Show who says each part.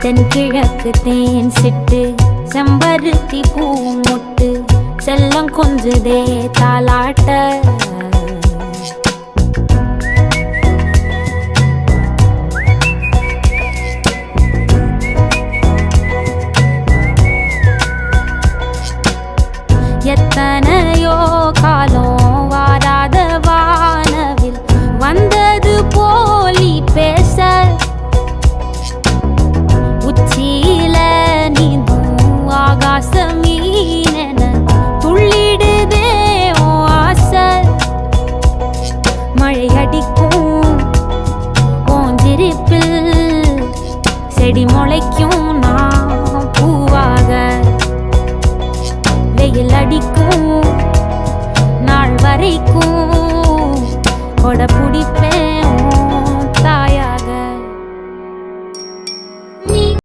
Speaker 1: தென்கிழக்கு தேன் சிட்டு செம்பருத்தி பூ முட்டு செல்லம் கொஞ்சுதே தாலாட்ட எத்தனையோ காலம் வாராத வானவில் வந்தது போலி பேச உச்சியில நீந்தும் ஆகாச மீனென துள்ளிடுதே உன் ஆசை மழை அடிக்கும் ஓஞ்சிருப்பில் செடி முளைக்கும் நான் பூவாக வெயில் அடிக்கும் நாள் வரைக்கும்